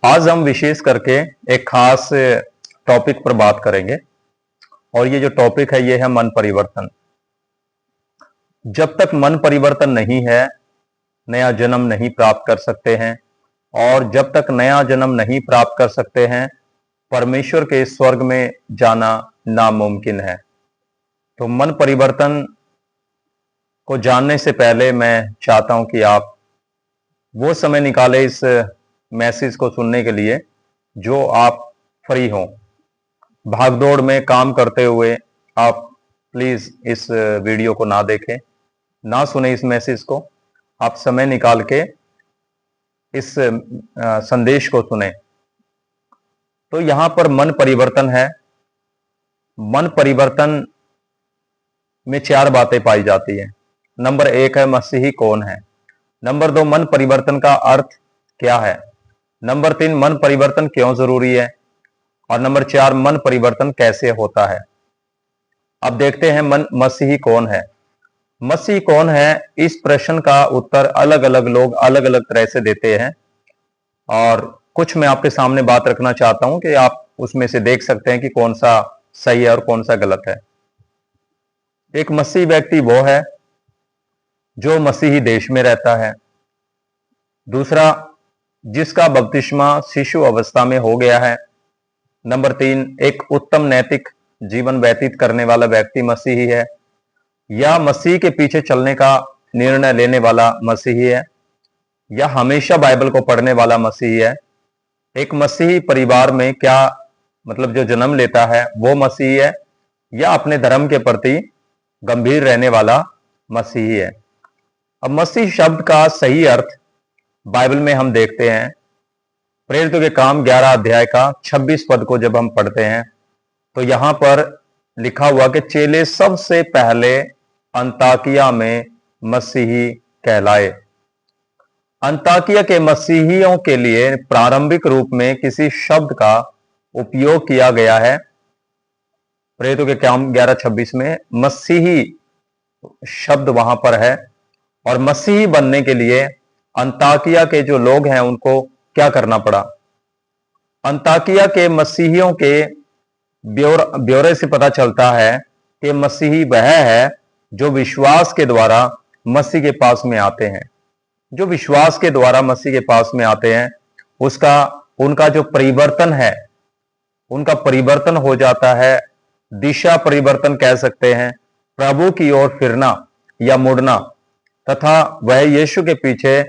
आज हम विशेष करके एक खास टॉपिक पर बात करेंगे और ये जो टॉपिक है ये है मन परिवर्तन। जब तक मन परिवर्तन नहीं है, नया जन्म नहीं प्राप्त कर सकते हैं, और जब तक नया जन्म नहीं प्राप्त कर सकते हैं, परमेश्वर के स्वर्ग में जाना नामुमकिन है। तो मन परिवर्तन को जानने से पहले मैं चाहता हूं कि आप वो समय निकालें इस मैसेज को सुनने के लिए जो आप फ्री हों। भागदौड़ में काम करते हुए आप प्लीज इस वीडियो को ना देखें, ना सुने इस मैसेज को। आप समय निकाल के इस संदेश को सुने। तो यहां पर मन परिवर्तन है। मन परिवर्तन में चार बातें पाई जाती हैं। नंबर एक है मसीही कौन है। नंबर दो, मन परिवर्तन का अर्थ क्या है। नंबर तीन, मन परिवर्तन क्यों जरूरी है। और नंबर चार, मन परिवर्तन कैसे होता है। अब देखते हैं मसीही कौन है। मसीह कौन है, इस प्रश्न का उत्तर अलग अलग लोग अलग अलग तरह से देते हैं, और कुछ मैं आपके सामने बात रखना चाहता हूं कि आप उसमें से देख सकते हैं कि कौन सा सही है और कौन सा गलत है। एक मसीही व्यक्ति वो है जो मसीही देश में रहता है। दूसरा, जिसका बपतिस्मा शिशु अवस्था में हो गया है। नंबर तीन, एक उत्तम नैतिक जीवन व्यतीत करने वाला व्यक्ति मसीही है, या मसीह के पीछे चलने का निर्णय लेने वाला मसीही है, या हमेशा बाइबल को पढ़ने वाला मसीही है। एक मसीही परिवार में क्या मतलब जो जन्म लेता है वो मसीही है, या अपने धर्म के प्रति गंभीर रहने वाला मसीही है। अब मसीह शब्द का सही अर्थ बाइबल में हम देखते हैं। प्रेरितों के काम 11 अध्याय का 26 पद को जब हम पढ़ते हैं तो यहां पर लिखा हुआ कि चेले सबसे पहले अंताकिया में मसीही कहलाए। अंताकिया के मसीहियों के लिए प्रारंभिक रूप में किसी शब्द का उपयोग किया गया है। प्रेरितों के काम 11:26 में मसीही शब्द वहां पर है, और मसीही बनने के लिए अंताकिया के जो लोग हैं उनको क्या करना पड़ा। अंताकिया के मसीहियों के ब्यौरे से पता चलता है कि मसीही वह है जो विश्वास के द्वारा मसीह के पास में आते हैं। जो विश्वास के द्वारा मसीह के पास में आते हैं उनका जो परिवर्तन है, उनका परिवर्तन हो जाता है। दिशा परिवर्तन कह सकते हैं, प्रभु की ओर फिरना या मुड़ना, तथा वह यीशु के पीछे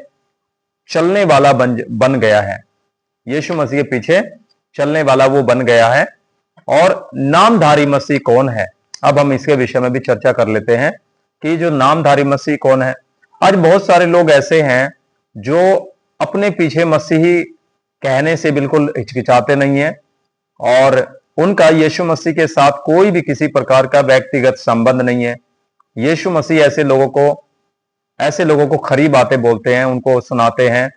चलने वाला बन गया है। यीशु मसीह के पीछे चलने वाला वो बन गया है। और नामधारी मसीह कौन है, अब हम इसके विषय में भी चर्चा कर लेते हैं कि जो नामधारी मसीह कौन है। आज बहुत सारे लोग ऐसे हैं जो अपने पीछे मसीही कहने से बिल्कुल हिचकिचाते नहीं है, और उनका यीशु मसीह के साथ कोई भी किसी प्रकार का व्यक्तिगत संबंध नहीं है। यीशु मसीह ऐसे लोगों को खरी बातें बोलते हैं, उनको सुनाते हैं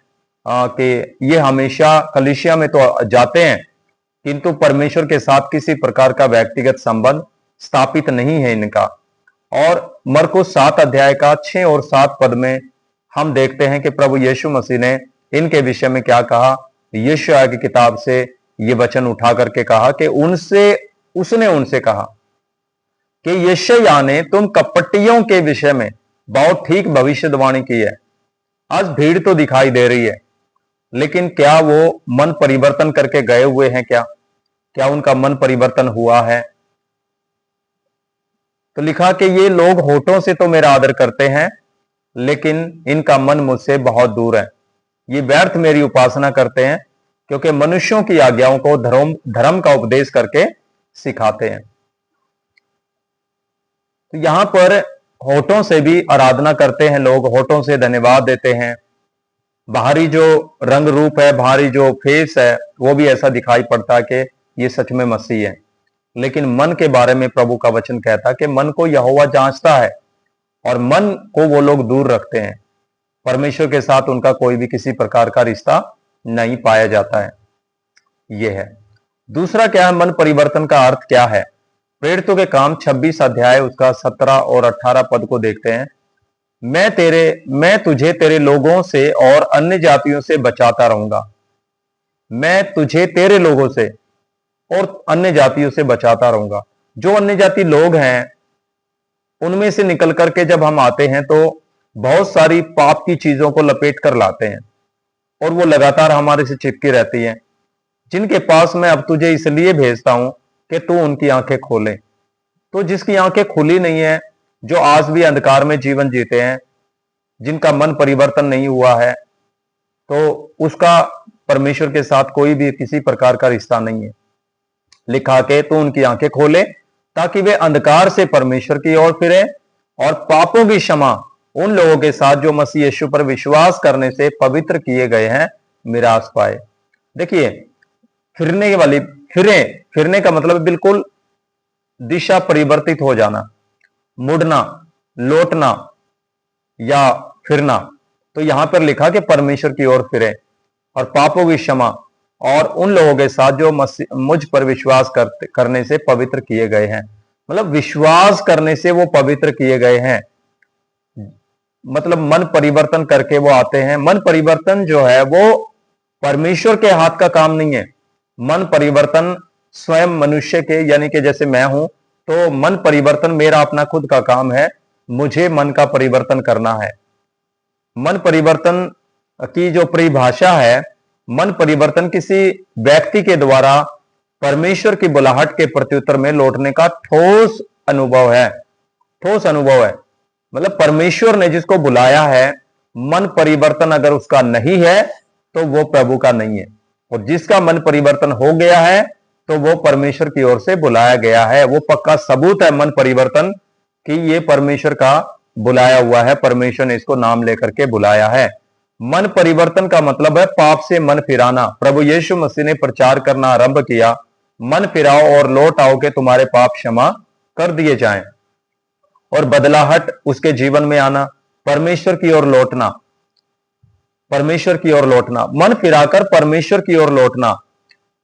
कि ये हमेशा कलीसिया में तो जाते हैं किंतु परमेश्वर के साथ किसी प्रकार का व्यक्तिगत संबंध स्थापित नहीं है इनका। और मरकुस 7 अध्याय का 6 और 7 पद में हम देखते हैं कि प्रभु यीशु मसीह ने इनके विषय में क्या कहा। यशायाह की किताब से ये वचन उठा करके कहा कि उसने उनसे कहा कि यशायाह ने तुम कपटियों के विषय में बहुत ठीक भविष्यवाणी की है। आज भीड़ तो दिखाई दे रही है, लेकिन क्या वो मन परिवर्तन करके गए हुए हैं? क्या उनका मन परिवर्तन हुआ है? तो लिखा कि ये लोग होठों से तो मेरा आदर करते हैं, लेकिन इनका मन मुझसे बहुत दूर है। ये व्यर्थ मेरी उपासना करते हैं, क्योंकि मनुष्यों की आज्ञाओं को धर्म का उपदेश करके सिखाते हैं। तो यहां पर होठों से भी आराधना करते हैं लोग, होठों से धन्यवाद देते हैं। बाहरी जो रंग रूप है, बाहरी जो फेस है, वो भी ऐसा दिखाई पड़ता है कि ये सच में मसीह है। लेकिन मन के बारे में प्रभु का वचन कहता है कि मन को यहोवा जांचता है, और मन को वो लोग दूर रखते हैं। परमेश्वर के साथ उनका कोई भी किसी प्रकार का रिश्ता नहीं पाया जाता है। ये है। दूसरा क्या है, मन परिवर्तन का अर्थ क्या है। प्रेरितों के काम 26 अध्याय उसका 17 और 18 पद को देखते हैं। मैं तुझे तेरे लोगों से और अन्य जातियों से बचाता रहूंगा। मैं तुझे तेरे लोगों से और अन्य जातियों से बचाता रहूंगा। जो अन्य जाति लोग हैं उनमें से निकल करके जब हम आते हैं तो बहुत सारी पाप की चीजों को लपेट कर लाते हैं और वो लगातार हमारे से चिपकी रहती हैं, जिनके पास मैं अब तुझे इसलिए भेजता हूं कि तू उनकी आंखें खोले। तो जिसकी आंखें खुली नहीं है, जो आज भी अंधकार में जीवन जीते हैं, जिनका मन परिवर्तन नहीं हुआ है, तो उसका परमेश्वर के साथ कोई भी किसी प्रकार का रिश्ता नहीं है। लिखा के तू उनकी आंखें खोले ताकि वे अंधकार से परमेश्वर की ओर फिरे और पापों की क्षमा उन लोगों के साथ जो मसीह यीशु पर विश्वास करने से पवित्र किए गए हैं मिरास पाए। देखिए, फिरने का मतलब बिल्कुल दिशा परिवर्तित हो जाना, मुड़ना, लौटना या फिरना। तो यहां पर लिखा कि परमेश्वर की ओर फिरे और पापों की क्षमा और उन लोगों के साथ जो मुझ पर विश्वास करने से पवित्र किए गए हैं। मतलब विश्वास करने से वो पवित्र किए गए हैं, मतलब मन परिवर्तन करके वो आते हैं। मन परिवर्तन जो है वो परमेश्वर के हाथ का काम नहीं है। मन परिवर्तन स्वयं मनुष्य के, यानी कि जैसे मैं हूं तो मन परिवर्तन मेरा अपना खुद का काम है, मुझे मन का परिवर्तन करना है। मन परिवर्तन की जो परिभाषा है, मन परिवर्तन किसी व्यक्ति के द्वारा परमेश्वर की बुलाहट के प्रत्युत्तर में लौटने का ठोस अनुभव है। ठोस अनुभव है मतलब परमेश्वर ने जिसको बुलाया है, मन परिवर्तन अगर उसका नहीं है तो वो प्रभु का नहीं है, और जिसका मन परिवर्तन हो गया है तो वो परमेश्वर की ओर से बुलाया गया है। वो पक्का सबूत है मन परिवर्तन कि ये परमेश्वर का बुलाया हुआ है, परमेश्वर ने इसको नाम लेकर के बुलाया है। मन परिवर्तन का मतलब है पाप से मन फिराना। प्रभु यीशु मसीह ने प्रचार करना आरंभ किया, मन फिराओ और लौट आओ के तुम्हारे पाप क्षमा कर दिए जाएं, और बदलाहट उसके जीवन में आना, परमेश्वर की ओर लौटना, परमेश्वर की ओर लौटना, मन फिराकर परमेश्वर की ओर लौटना।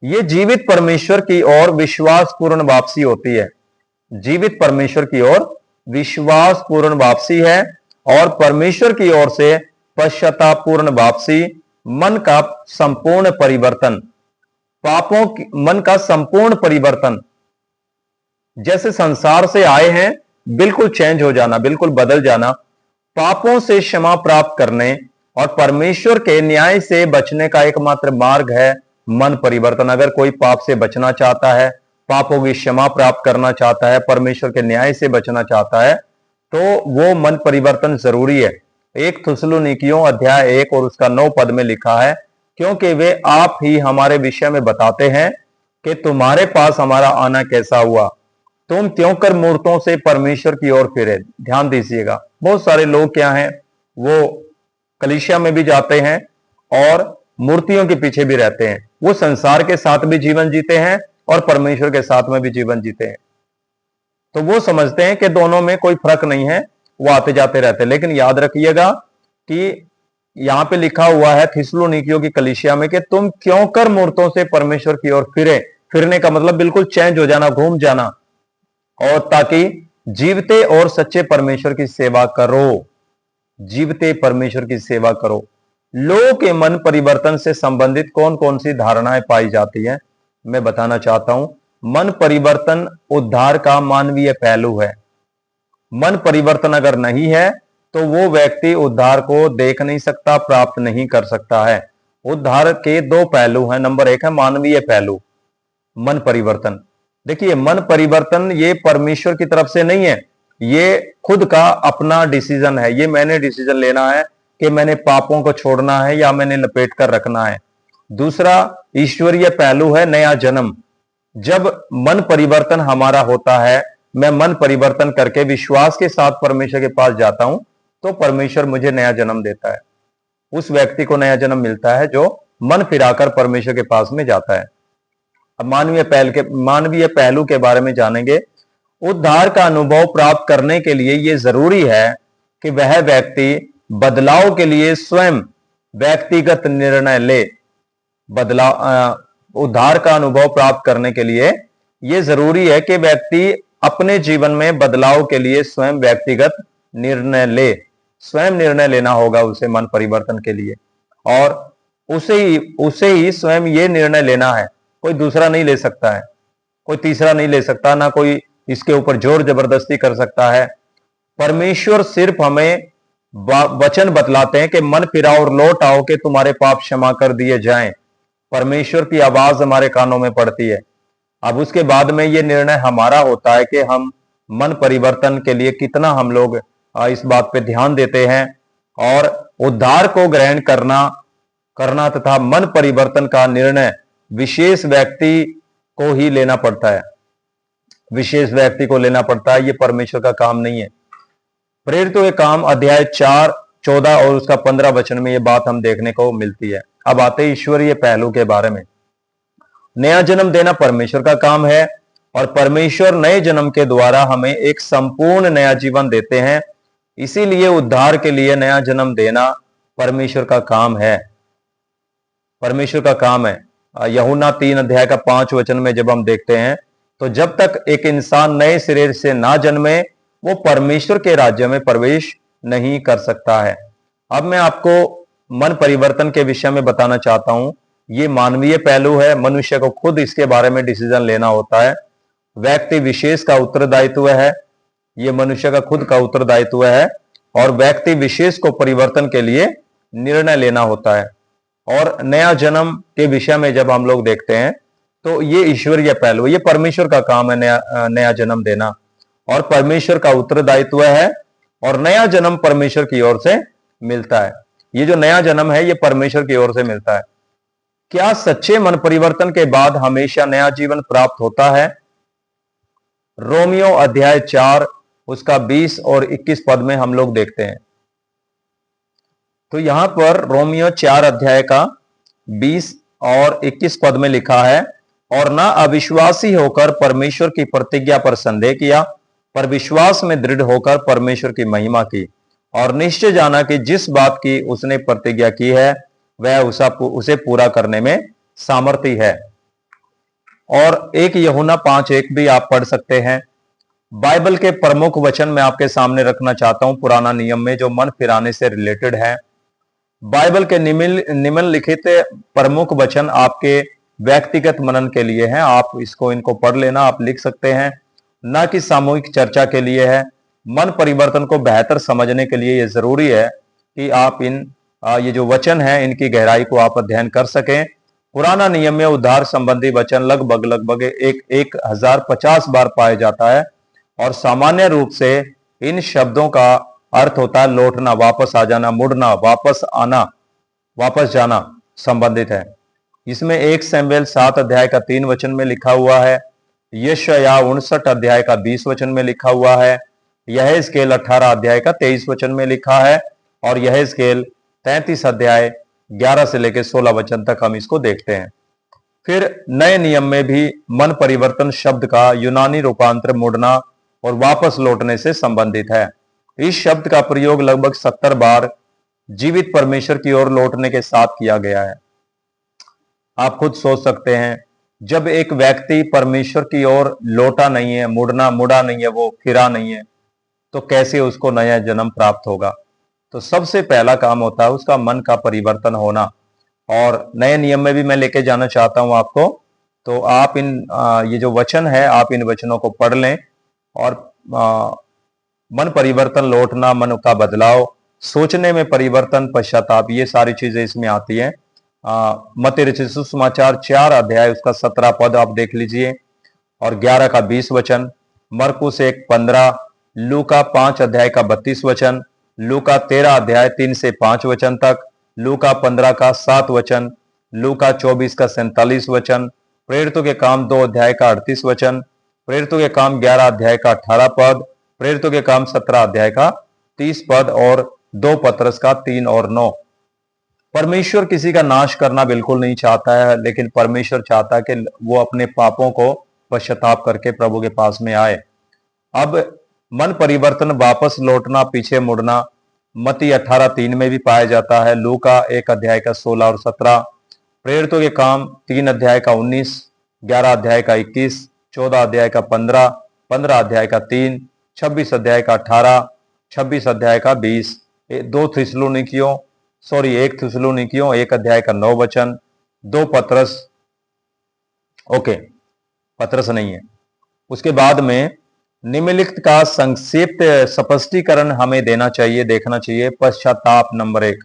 यह जीवित परमेश्वर की ओर विश्वासपूर्ण वापसी होती है। जीवित परमेश्वर की ओर विश्वासपूर्ण वापसी है और परमेश्वर की ओर से पश्चातापूर्ण वापसी, मन का संपूर्ण परिवर्तन, पापों की मन का संपूर्ण परिवर्तन। जैसे संसार से आए हैं बिल्कुल चेंज हो जाना, बिल्कुल बदल जाना, पापों से क्षमा प्राप्त करने और परमेश्वर के न्याय से बचने का एकमात्र मार्ग है मन परिवर्तन। अगर कोई पाप से बचना चाहता है, पापों की क्षमा प्राप्त करना चाहता है, परमेश्वर के न्याय से बचना चाहता है, तो वो मन परिवर्तन जरूरी है। 1 थिस्सलुनीकियों अध्याय 1 और उसका 9 पद में लिखा है, क्योंकि वे आप ही हमारे विषय में बताते हैं कि तुम्हारे पास हमारा आना कैसा हुआ, तुम त्यों कर मूर्तों से परमेश्वर की ओर फिरे। ध्यान दीजिएगा, बहुत सारे लोग क्या हैं, वो कलीसिया में भी जाते हैं और मूर्तियों के पीछे भी रहते हैं। वो संसार के साथ भी जीवन जीते हैं और परमेश्वर के साथ में भी जीवन जीते हैं। तो वो समझते हैं कि दोनों में कोई फर्क नहीं है, वो आते जाते रहते हैं। लेकिन याद रखिएगा कि यहां पे लिखा हुआ है थिस्सलुनीकियों की कलीसिया में कि तुम क्यों कर मूर्तों से परमेश्वर की ओर फिरे। फिरने का मतलब बिल्कुल चेंज हो जाना, घूम जाना, और ताकि जीवते और सच्चे परमेश्वर की सेवा करो। जीवते परमेश्वर की सेवा करो। लोगों के मन परिवर्तन से संबंधित कौन कौन सी धारणाएं पाई जाती हैं, मैं बताना चाहता हूं। मन परिवर्तन उद्धार का मानवीय पहलू है। मन परिवर्तन अगर नहीं है तो वो व्यक्ति उद्धार को देख नहीं सकता, प्राप्त नहीं कर सकता है। उद्धार के 2 पहलू हैं। नंबर 1 है मानवीय पहलू, मन परिवर्तन। देखिए, मन परिवर्तन ये परमेश्वर की तरफ से नहीं है, ये खुद का अपना डिसीजन है। ये मैंने डिसीजन लेना है कि मैंने पापों को छोड़ना है या मैंने लपेट कर रखना है। दूसरा ईश्वरीय पहलू है नया जन्म। जब मन परिवर्तन हमारा होता है, मैं मन परिवर्तन करके विश्वास के साथ परमेश्वर के पास जाता हूं, तो परमेश्वर मुझे नया जन्म देता है। उस व्यक्ति को नया जन्म मिलता है जो मन फिराकर परमेश्वर के पास में जाता है। अब मानवीय पहलू के बारे में जानेंगे। उद्धार का अनुभव प्राप्त करने के लिए यह जरूरी है कि वह व्यक्ति बदलाव के लिए स्वयं व्यक्तिगत निर्णय ले। उद्धार का अनुभव प्राप्त करने के लिए यह जरूरी है कि व्यक्ति अपने जीवन में बदलाव के लिए स्वयं व्यक्तिगत निर्णय ले। स्वयं निर्णय लेना होगा उसे मन परिवर्तन के लिए। और उसे ही स्वयं ये निर्णय लेना है। कोई दूसरा नहीं ले सकता है, कोई तीसरा नहीं ले सकता, ना कोई इसके ऊपर जोर जबरदस्ती कर सकता है। परमेश्वर सिर्फ हमें वचन बतलाते हैं कि मन फिराओ और लौट आओ कि तुम्हारे पाप क्षमा कर दिए जाएं। परमेश्वर की आवाज हमारे कानों में पड़ती है। अब उसके बाद में ये निर्णय हमारा होता है कि हम मन परिवर्तन के लिए कितना हम लोग इस बात पे ध्यान देते हैं, और उद्धार को ग्रहण करना तथा मन परिवर्तन का निर्णय विशेष व्यक्ति को ही लेना पड़ता है, विशेष व्यक्ति को लेना पड़ता है। ये परमेश्वर का काम नहीं है। प्रेरितों के काम अध्याय 4:14 और उसका 15 वचन में ये बात हम देखने को मिलती है। अब आते ईश्वरीय पहलू के बारे में। नया जन्म देना परमेश्वर का काम है, और परमेश्वर नए जन्म के द्वारा हमें एक संपूर्ण नया जीवन देते हैं। इसीलिए उद्धार के लिए नया जन्म देना परमेश्वर का काम है, परमेश्वर का काम है। यूहन्ना 3 अध्याय का 5 वचन में जब हम देखते हैं, तो जब तक एक इंसान नए सिरे से ना जन्मे वो परमेश्वर के राज्य में प्रवेश नहीं कर सकता है। अब मैं आपको मन परिवर्तन के विषय में बताना चाहता हूं। ये मानवीय पहलू है, मनुष्य को खुद इसके बारे में डिसीजन लेना होता है। व्यक्ति विशेष का उत्तरदायित्व है, ये मनुष्य का खुद का उत्तरदायित्व है, और व्यक्ति विशेष को परिवर्तन के लिए निर्णय लेना होता है। और नया जन्म के विषय में जब हम लोग देखते हैं तो ये ईश्वरीय पहलू, ये परमेश्वर का काम है नया जन्म देना, और परमेश्वर का उत्तरदायित्व है, और नया जन्म परमेश्वर की ओर से मिलता है। ये जो नया जन्म है ये परमेश्वर की ओर से मिलता है। क्या सच्चे मन परिवर्तन के बाद हमेशा नया जीवन प्राप्त होता है? रोमियो अध्याय 4 उसका 20 और 21 पद में हम लोग देखते हैं। तो यहां पर रोमियो 4 अध्याय का 20 और 21 पद में लिखा है, और ना अविश्वासी होकर परमेश्वर की प्रतिज्ञा पर संदेह किया, पर विश्वास में दृढ़ होकर परमेश्वर की महिमा की, और निश्चय जाना कि जिस बात की उसने प्रतिज्ञा की है वह उसे पूरा करने में सामर्थी है। और एक यूहन्ना 5:1 भी आप पढ़ सकते हैं। बाइबल के प्रमुख वचन मैं आपके सामने रखना चाहता हूं पुराना नियम में, जो मन फिराने से रिलेटेड है। बाइबल के निम्नलिखित प्रमुख वचन आपके व्यक्तिगत मनन के लिए हैं। आप इनको पढ़ लेना, आप लिख सकते हैं, ना कि सामूहिक चर्चा के लिए है। मन परिवर्तन को बेहतर समझने के लिए यह जरूरी है कि आप ये जो वचन है इनकी गहराई को आप अध्ययन कर सकें। पुराना नियम में उद्धार संबंधी वचन लगभग 1050 बार पाया जाता है, और सामान्य रूप से इन शब्दों का अर्थ होता है लौटना, वापस आ जाना, मुड़ना, वापस आना, वापस जाना संबंधित है। इसमें 1 शमूएल 7 अध्याय का 3 वचन में लिखा हुआ है, यशायाह 59 अध्याय का 20 वचन में लिखा हुआ है, यहेजकेल 18 अध्याय का 23 वचन में लिखा है, और यहेजकेल 33 अध्याय 11 से लेकर 16 वचन तक हम इसको देखते हैं। फिर नए नियम में भी मन परिवर्तन शब्द का यूनानी रूपांतर मुड़ना और वापस लौटने से संबंधित है। इस शब्द का प्रयोग लगभग 70 बार जीवित परमेश्वर की ओर लौटने के साथ किया गया है। आप खुद सोच सकते हैं, जब एक व्यक्ति परमेश्वर की ओर लौटा नहीं है, मुड़ा नहीं है, वो फिरा नहीं है, तो कैसे उसको नया जन्म प्राप्त होगा? तो सबसे पहला काम होता है उसका मन का परिवर्तन होना। और नए नियम में भी मैं लेके जाना चाहता हूं आपको, तो आप ये जो वचन है आप इन वचनों को पढ़ लें, और मन परिवर्तन, लौटना, मन का बदलाव, सोचने में परिवर्तन, पश्चाताप, ये सारी चीजें इसमें आती हैं। मत्ती रचित सुसमाचार 4 अध्याय उसका 17 पद आप देख लीजिए, और 11 का 20 वचन, मरकुस 1:15, लूका 5 अध्याय का 32 वचन, लूका 13 अध्याय 3 से 5 वचन तक, लूका 15 का 7 वचन, लूका 24 का 47 वचन, प्रेरितों के काम 2 अध्याय का 38 वचन, प्रेरितों के काम 11 अध्याय का 18 पद, प्रेरितों के काम 17 अध्याय का 30 पद, और 2 पतरस का 3 और 9। परमेश्वर किसी का नाश करना बिल्कुल नहीं चाहता है, लेकिन परमेश्वर चाहता है कि वो अपने पापों को पश्चाताप करके प्रभु के पास में आए। अब मन परिवर्तन, वापस लौटना, पीछे मुड़ना मत्ती 18:3 में भी पाया जाता है, लूका 1 अध्याय का 16 और 17, प्रेरितों के काम 3 अध्याय का 19, 11 अध्याय का 21, 14 अध्याय का 15, 15 अध्याय का 3, 26 अध्याय का 18, 26 अध्याय का 20, 2 थिस्सलुनीकियों सॉरी 1 थिस्सलुनीकियों 1 अध्याय का 9 वचन, 2 पतरस, ओके पतरस नहीं है। उसके बाद में निम्नलिखित का संक्षिप्त स्पष्टीकरण हमें देना चाहिए, देखना चाहिए। पश्चाताप नंबर 1,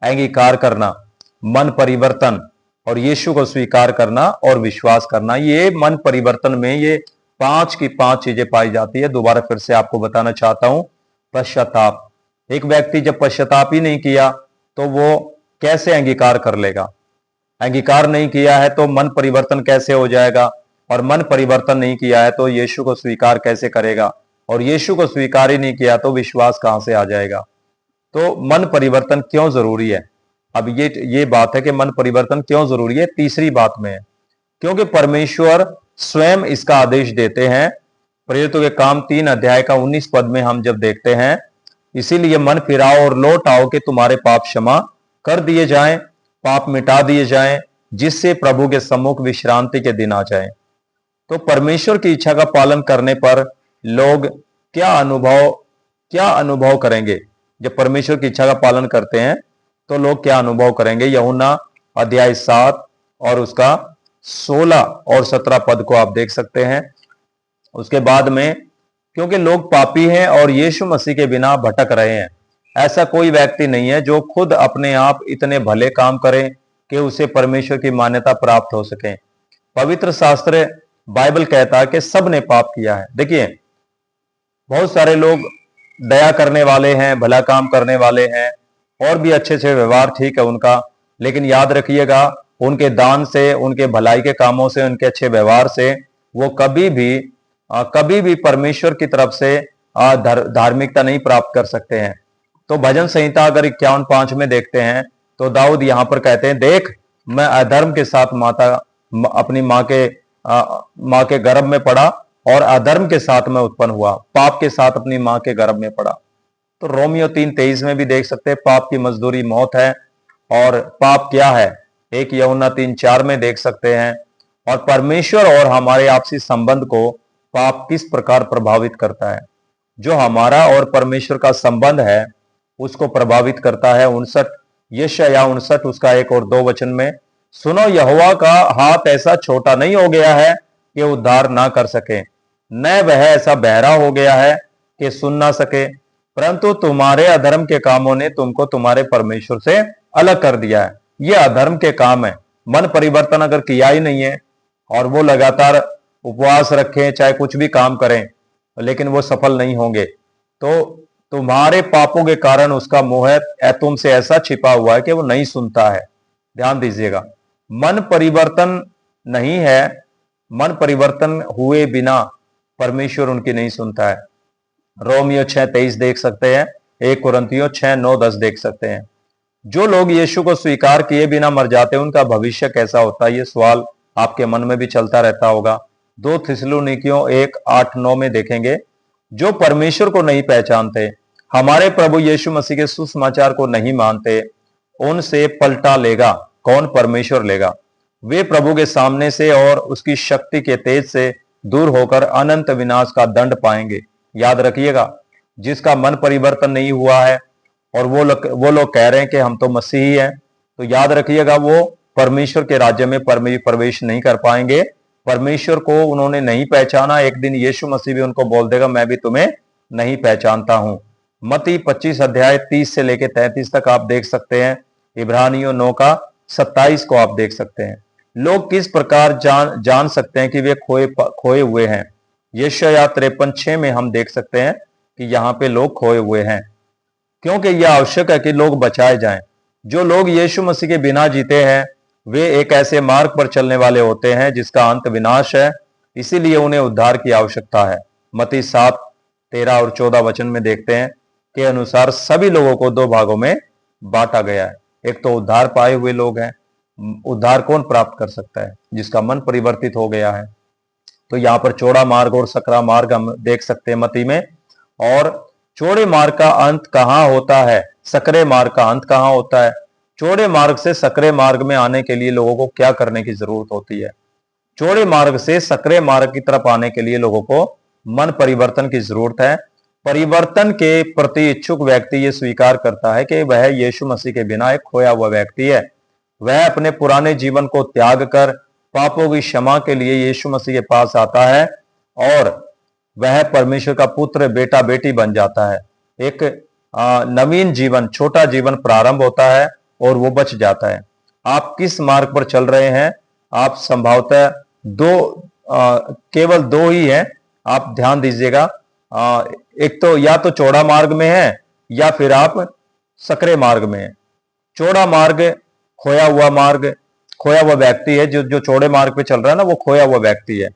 अंगीकार करना, मन परिवर्तन और यीशु को स्वीकार करना और विश्वास करना। ये मन परिवर्तन में ये 5 की 5 चीजें पाई जाती है। दोबारा फिर से आपको बताना चाहता हूं। पश्चाताप, एक व्यक्ति जब पश्चाताप ही नहीं किया तो वो कैसे अंगीकार कर लेगा? अंगीकार नहीं किया है तो मन परिवर्तन कैसे हो जाएगा? और मन परिवर्तन नहीं किया है तो यीशु को स्वीकार कैसे करेगा? और यीशु को स्वीकार ही नहीं किया तो विश्वास कहां से आ जाएगा? तो मन परिवर्तन क्यों जरूरी है? अब ये बात है कि मन परिवर्तन क्यों जरूरी है, तीसरी बात में है। क्योंकि परमेश्वर स्वयं इसका आदेश देते हैं। प्रेरितों के काम 3 अध्याय का 19 पद में हम जब देखते हैं, इसीलिए मन फिराओ और लौट आओ कि तुम्हारे पाप क्षमा कर दिए जाएं, पाप मिटा दिए जाएं, जिससे प्रभु के सम्मुख विश्रांति के दिन आ जाएं। तो परमेश्वर की इच्छा का पालन करने पर लोग क्या अनुभव करेंगे? जब परमेश्वर की इच्छा का पालन करते हैं तो लोग क्या अनुभव करेंगे? यूहन्ना अध्याय 7 और उसका 16 और 17 पद को आप देख सकते हैं। उसके बाद में, क्योंकि लोग पापी हैं और यीशु मसीह के बिना भटक रहे हैं। ऐसा कोई व्यक्ति नहीं है जो खुद अपने आप इतने भले काम करे कि उसे परमेश्वर की मान्यता प्राप्त हो सके। पवित्र शास्त्र बाइबल कहता है कि सब ने पाप किया है। देखिए, बहुत सारे लोग दया करने वाले हैं, भला काम करने वाले हैं और भी अच्छे अच्छे व्यवहार ठीक है उनका, लेकिन याद रखिएगा उनके दान से, उनके भलाई के कामों से, उनके अच्छे व्यवहार से वो कभी भी परमेश्वर की तरफ से धार्मिकता नहीं प्राप्त कर सकते हैं। तो भजन संहिता अगर 51:5 में देखते हैं तो दाऊद यहां पर कहते हैं, देख मैं अधर्म के साथ अपनी माँ के गर्भ में पड़ा और अधर्म के साथ मैं उत्पन्न हुआ, पाप के साथ अपनी माँ के गर्भ में पड़ा। तो रोमियो 3:23 में भी देख सकते हैं, पाप की मजदूरी मौत है। और पाप क्या है? 1 यूहन्ना 3:4 में देख सकते हैं। और परमेश्वर और हमारे आपसी संबंध को पाप किस प्रकार प्रभावित करता है? जो हमारा और परमेश्वर का संबंध है उसको प्रभावित करता है। 59 उसका 1 और 2 वचन में, सुनो यहोवा का हाथ ऐसा छोटा नहीं हो गया है कि उद्धार ना कर सके, न वह ऐसा बहरा हो गया है कि सुन ना सके, परंतु तुम्हारे अधर्म के कामों ने तुमको तुम्हारे परमेश्वर से अलग कर दिया है। ये अधर्म के काम है। मन परिवर्तन अगर किया ही नहीं है और वो लगातार उपवास रखें, चाहे कुछ भी काम करें, लेकिन वो सफल नहीं होंगे, तो तुम्हारे पापों के कारण उसका मोह तुमसे ऐसा छिपा हुआ है कि वो नहीं सुनता है। ध्यान दीजिएगा, मन परिवर्तन नहीं है, मन परिवर्तन हुए बिना परमेश्वर उनकी नहीं सुनता है। रोमियो 6:23 देख सकते हैं, 1 कुरिन्थियों 6:9-10 देख सकते हैं। जो लोग यीशु को स्वीकार किए बिना मर जाते हैं उनका भविष्य कैसा होता है? ये सवाल आपके मन में भी चलता रहता होगा। 2 थिस्सलुनीकियों 1:8-9 में देखेंगे, जो परमेश्वर को नहीं पहचानते, हमारे प्रभु यीशु मसीह के सुसमाचार को नहीं मानते, उनसे पलटा लेगा कौन? परमेश्वर लेगा। वे प्रभु के सामने से और उसकी शक्ति के तेज से दूर होकर अनंत विनाश का दंड पाएंगे। याद रखिएगा, जिसका मन परिवर्तन नहीं हुआ है और वो लोग कह रहे हैं कि हम तो मसीही हैं, तो याद रखिएगा वो परमेश्वर के राज्य में प्रवेश नहीं कर पाएंगे। परमेश्वर को उन्होंने नहीं पहचाना। एक दिन यीशु मसीह भी उनको बोल देगा, मैं भी तुम्हें नहीं पहचानता हूं। मत्ती 25 अध्याय 30 से लेकर 33 तक आप देख सकते हैं। इब्रानियों 9:27 को आप देख सकते हैं। लोग किस प्रकार जान सकते हैं कि वे खोए हुए हैं? यशायाह 53:6 में हम देख सकते हैं कि यहाँ पे लोग खोए हुए हैं, क्योंकि यह आवश्यक है कि लोग बचाए जाएं। जो लोग यीशु मसीह के बिना जीते हैं वे एक ऐसे मार्ग पर चलने वाले होते हैं जिसका अंत विनाश है, इसीलिए उन्हें उद्धार की आवश्यकता है। मत्ती 7:13 और 14 वचन में देखते हैं के अनुसार सभी लोगों को 2 भागों में बांटा गया है। एक तो उद्धार पाए हुए लोग हैं। उद्धार कौन प्राप्त कर सकता है? जिसका मन परिवर्तित हो गया है। तो यहाँ पर चौड़ा मार्ग और सकरा मार्ग हम देख सकते हैं मत्ती में। और चौड़े मार्ग का अंत कहाँ होता है? सकरे मार्ग का अंत कहाँ होता है? चौड़े मार्ग से सकरे मार्ग में आने के लिए लोगों को क्या करने की जरूरत होती है? चौड़े मार्ग से सकरे मार्ग की तरफ आने के लिए लोगों को मन परिवर्तन की जरूरत है। परिवर्तन के प्रति इच्छुक व्यक्ति ये स्वीकार करता है कि वह यीशु मसीह के बिना एक खोया हुआ व्यक्ति है। वह अपने पुराने जीवन को त्याग कर पापों की क्षमा के लिए यीशु मसीह के पास आता है और वह परमेश्वर का पुत्र, बेटा, बेटी बन जाता है। एक नवीन जीवन, छोटा जीवन प्रारंभ होता है और वो बच जाता है। आप किस मार्ग पर चल रहे हैं? आप संभवतः केवल दो ही है, आप ध्यान दीजिएगा। एक तो या तो चौड़ा मार्ग में है या फिर आप सकरे मार्ग में है। चौड़ा मार्ग खोया हुआ व्यक्ति है। जो चौड़े मार्ग पे चल रहा है ना, वो खोया हुआ व्यक्ति है।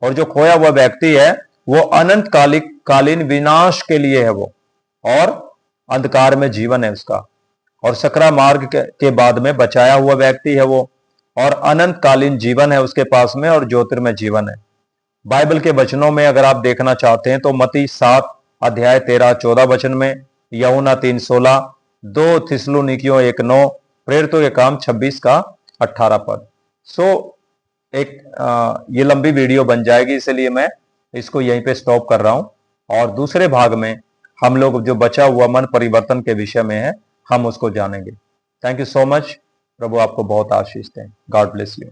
और जो खोया हुआ व्यक्ति है वो अनंत कालीन विनाश के लिए है वो, और अंधकार में जीवन है उसका। और सकरा मार्ग के बाद में बचाया हुआ व्यक्ति है वो, और अनंत कालीन जीवन है उसके पास में, और ज्योतिर्मय जीवन है। बाइबल के वचनों में अगर आप देखना चाहते हैं तो मत्ती 7 अध्याय 13-14 वचन में, यूहन्ना 3:16, 2 थिस्सलुनीकियों 1:9, प्रेरितों के काम 26 का 18 पद। ये लंबी वीडियो बन जाएगी, इसलिए मैं इसको यहीं पे स्टॉप कर रहा हूं। और दूसरे भाग में हम लोग जो बचा हुआ मन परिवर्तन के विषय में है, हम उसको जानेंगे। Thank you so much. प्रभु आपको बहुत आशीष दें। God bless you.